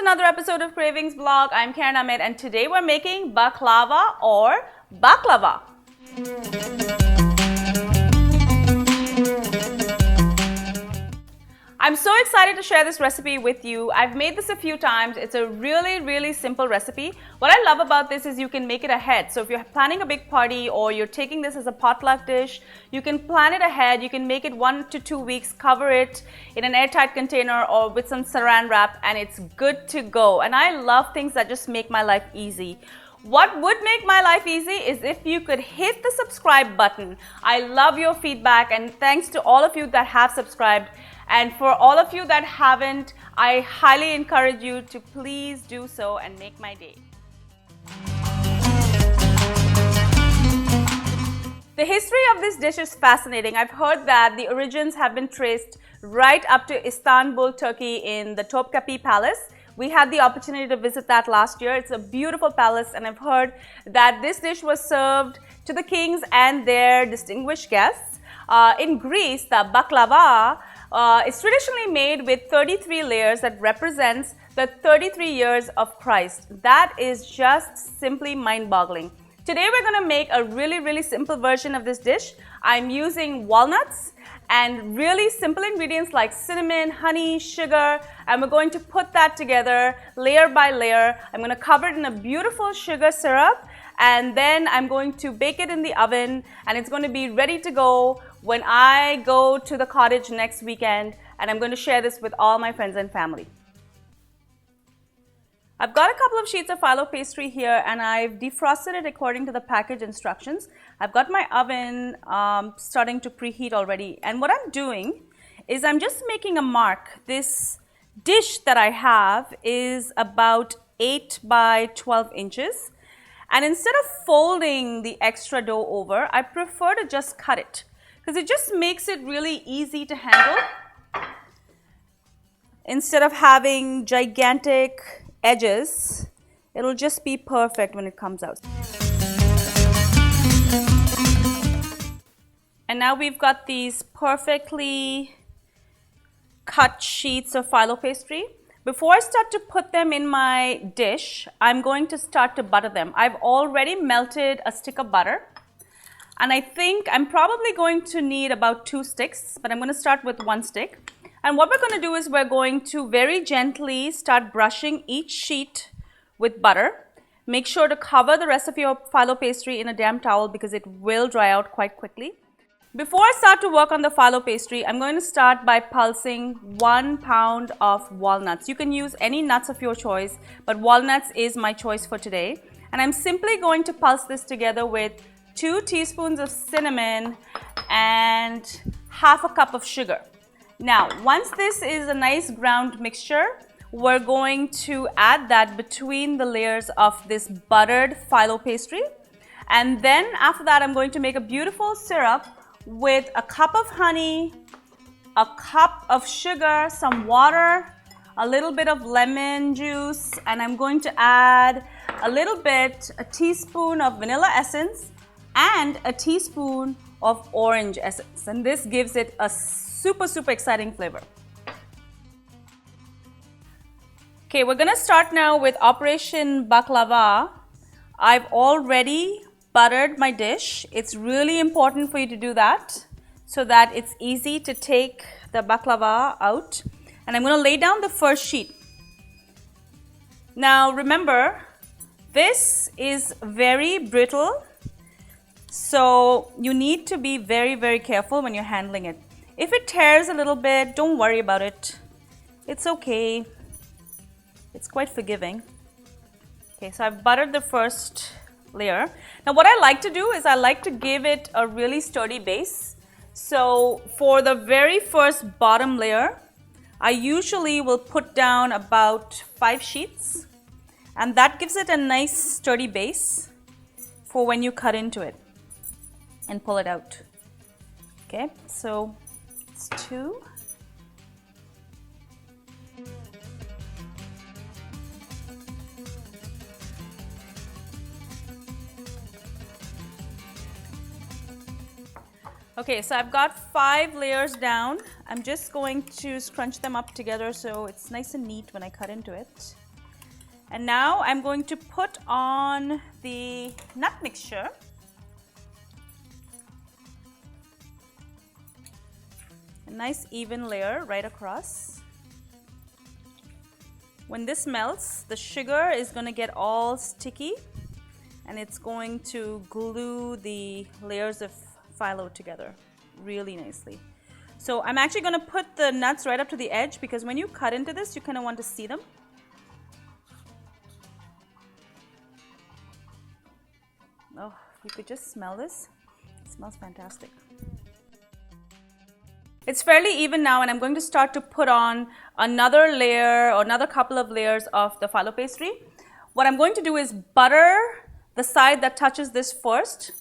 another episode of Cravings Vlog. I'm Karen Ahmed and today we're making baklava or baklava. I'm so excited to share this recipe with you. I've made this a few times. It's a really simple recipe. What I love about this is you can make it ahead. So if you're planning a big party or you're taking this as a potluck dish, you can plan it ahead. You can make it 1 to 2 weeks, cover it in an airtight container or with some saran wrap, and it's good to go. And I love things that just make my life easy. What would make my life easy is if you could hit the subscribe button. I love your feedback, and thanks to all of you that have subscribed. And for all of you that haven't, I highly encourage you to please do so and make my day. The history of this dish is fascinating. I've heard that the origins have been traced right up to Istanbul, Turkey in the Topkapi Palace. We had the opportunity to visit that last year. It's a beautiful palace, and I've heard that this dish was served to the kings and their distinguished guests. In Greece, the baklava is traditionally made with 33 layers that represents the 33 years of Christ. That is just simply mind-boggling. Today we're going to make a really simple version of this dish. I'm using walnuts and really simple ingredients like cinnamon, honey, sugar, and we're going to put that together layer by layer. I'm going to cover it in a beautiful sugar syrup, and then I'm going to bake it in the oven, and it's going to be ready to go when I go to the cottage next weekend, and I'm going to share this with all my friends and family. I've got a couple of sheets of phyllo pastry here, and I've defrosted it according to the package instructions. I've got my oven starting to preheat already, and what I'm doing is I'm just making a mark. This dish that I have is about 8 by 12 inches, and instead of folding the extra dough over, I prefer to just cut it because it just makes it really easy to handle instead of having gigantic edges. It'll just be perfect when it comes out. And now we've got these perfectly cut sheets of phyllo pastry. Before I start to put them in my dish, I'm going to start to butter them. I've already melted a stick of butter, and I think I'm probably going to need about 2 sticks, but I'm going to start with 1 stick. And what we're going to do is we're going to very gently start brushing each sheet with butter. Make sure to cover the rest of your phyllo pastry in a damp towel because it will dry out quite quickly. Before I start to work on the phyllo pastry, I'm going to start by pulsing 1 pound of walnuts. You can use any nuts of your choice, but walnuts is my choice for today. And I'm simply going to pulse this together with 2 teaspoons of cinnamon and half a cup of sugar. Now, once this is a nice ground mixture, we're going to add that between the layers of this buttered phyllo pastry. And then after that, I'm going to make a beautiful syrup with a cup of honey, a cup of sugar, some water, a little bit of lemon juice, and I'm going to add a teaspoon of vanilla essence and a teaspoon of orange essence. And this gives it a super exciting flavor. Okay, we're gonna start now with Operation Baklava. I've already buttered my dish. It's really important for you to do that so that it's easy to take the baklava out. And I'm going to lay down the first sheet. Now remember, this is very brittle, so you need to be very careful when you're handling it. If it tears a little bit, don't worry about it. It's okay. It's quite forgiving. Okay, so I've buttered the first layer. Now what I like to do is I like to give it a really sturdy base. So for the very first bottom layer, I usually will put down about 5 sheets, and that gives it a nice sturdy base for when you cut into it and pull it out. Okay, so it's 2. Okay, so I've got 5 layers down. I'm just going to scrunch them up together so it's nice and neat when I cut into it. And now I'm going to put on the nut mixture. A nice even layer right across. When this melts, the sugar is going to get all sticky and it's going to glue the layers of phyllo together really nicely. So I'm actually going to put the nuts right up to the edge because when you cut into this, you kind of want to see them. Oh, you could just smell this. It smells fantastic. It's fairly even now, and I'm going to start to put on another layer or another couple of layers of the phyllo pastry. What I'm going to do is butter the side that touches this first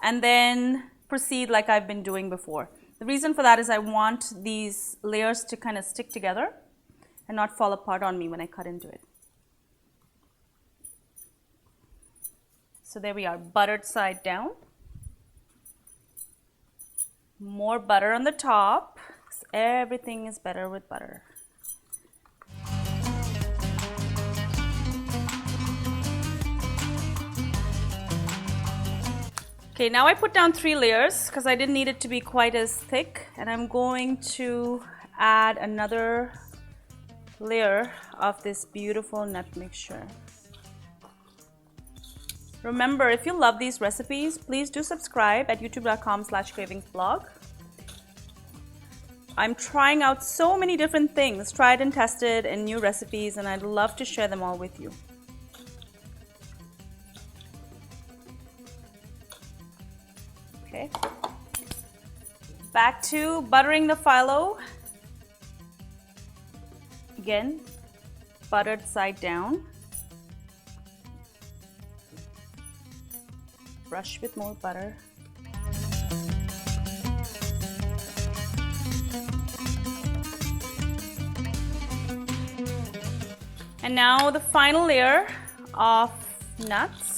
and then proceed like I've been doing before. The reason for that is I want these layers to kind of stick together and not fall apart on me when I cut into it. So there we are, buttered side down. More butter on the top, because everything is better with butter. Okay, now I put down 3 layers because I didn't need it to be quite as thick, and I'm going to add another layer of this beautiful nut mixture. Remember, if you love these recipes, please do subscribe at youtube.com/cravingsblog. I'm trying out so many different things, tried and tested, and new recipes, and I'd love to share them all with you. Okay. Back to buttering the phyllo. Again, buttered side down. Brush with more butter. And now the final layer of nuts.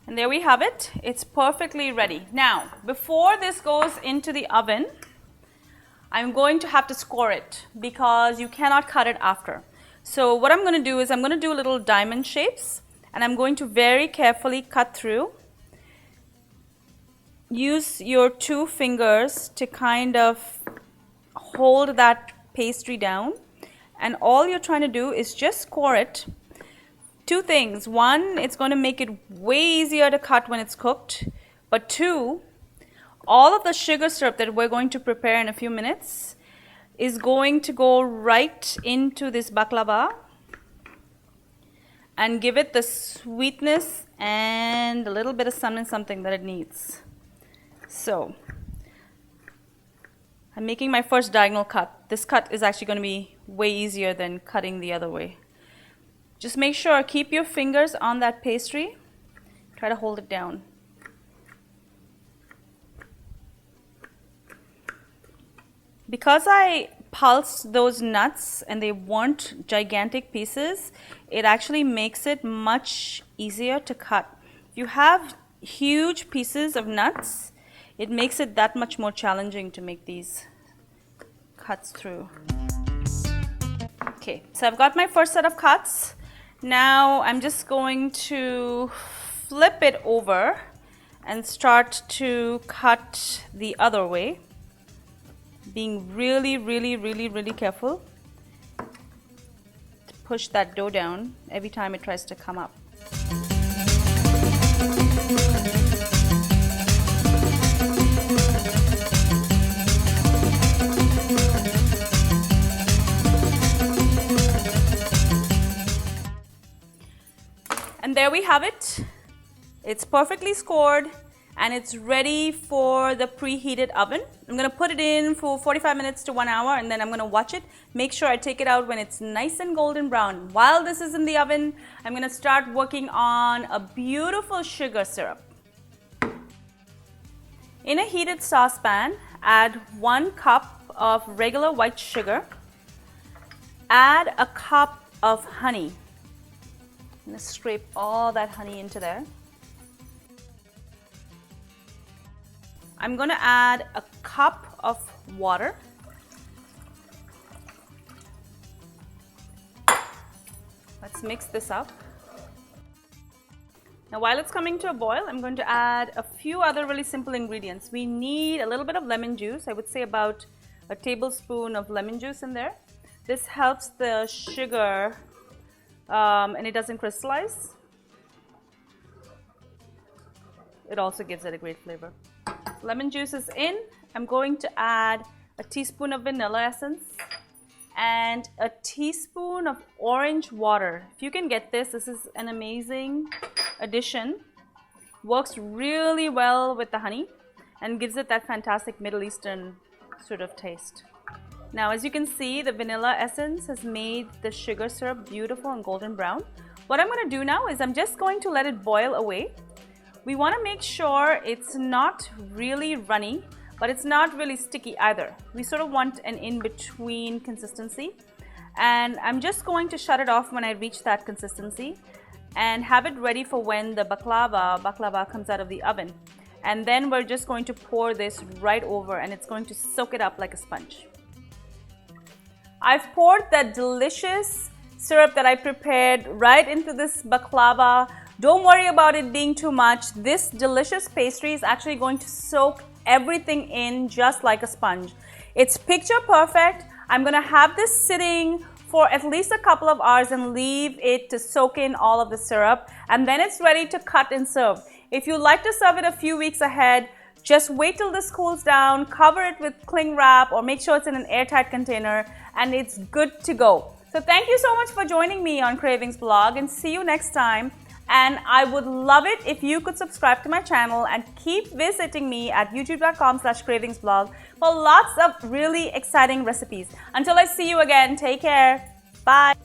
And there we have it. It's perfectly ready. Now, before this goes into the oven, I'm going to have to score it because you cannot cut it after. So what I'm going to do is I'm going to do little diamond shapes, and I'm going to very carefully cut through. Use your 2 fingers to kind of hold that pastry down, and all you're trying to do is just score it. 2 things. 1, it's going to make it way easier to cut when it's cooked. But 2, all of the sugar syrup that we're going to prepare in a few minutes is going to go right into this baklava and give it the sweetness and a little bit of something that it needs. So, I'm making my first diagonal cut. This cut is actually going to be way easier than cutting the other way. Just make sure, keep your fingers on that pastry. Try to hold it down. Because I pulsed those nuts and they weren't gigantic pieces, it actually makes it much easier to cut. If you have huge pieces of nuts, it makes it that much more challenging to make these cuts through. Okay, so I've got my first set of cuts. Now I'm just going to flip it over and start to cut the other way, being really careful to push that dough down every time it tries to come up. And there we have it. It's perfectly scored and it's ready for the preheated oven. I'm going to put it in for 45 minutes to 1 hour and then I'm going to watch it. Make sure I take it out when it's nice and golden brown. While this is in the oven, I'm going to start working on a beautiful sugar syrup. In a heated saucepan, add 1 cup of regular white sugar. Add a cup of honey. I'm going to scrape all that honey into there. I'm going to add a cup of water. Let's mix this up. Now while it's coming to a boil, I'm going to add a few other really simple ingredients. We need a little bit of lemon juice. I would say about a tablespoon of lemon juice in there. This helps the sugar and it doesn't crystallize. It also gives it a great flavor. Lemon juice is in. I'm going to add a teaspoon of vanilla essence and a teaspoon of orange water. If you can get this, this is an amazing addition. Works really well with the honey and gives it that fantastic Middle Eastern sort of taste. Now, as you can see, the vanilla essence has made the sugar syrup beautiful and golden brown. What I'm going to do now is I'm just going to let it boil away. We want to make sure it's not really runny, but it's not really sticky either. We sort of want an in-between consistency. And I'm just going to shut it off when I reach that consistency and have it ready for when the baklava comes out of the oven. And then we're just going to pour this right over and it's going to soak it up like a sponge. I've poured that delicious syrup that I prepared right into this baklava. Don't worry about it being too much. This delicious pastry is actually going to soak everything in just like a sponge. It's picture perfect. I'm gonna have this sitting for at least a couple of hours and leave it to soak in all of the syrup, and then it's ready to cut and serve. If you like to serve it a few weeks ahead, just wait till this cools down, cover it with cling wrap or make sure it's in an airtight container, and it's good to go. So thank you so much for joining me on Cravings blog, and see you next time. And I would love it if you could subscribe to my channel and keep visiting me at youtube.com/cravingsblog for lots of really exciting recipes. Until I see you again, take care. Bye.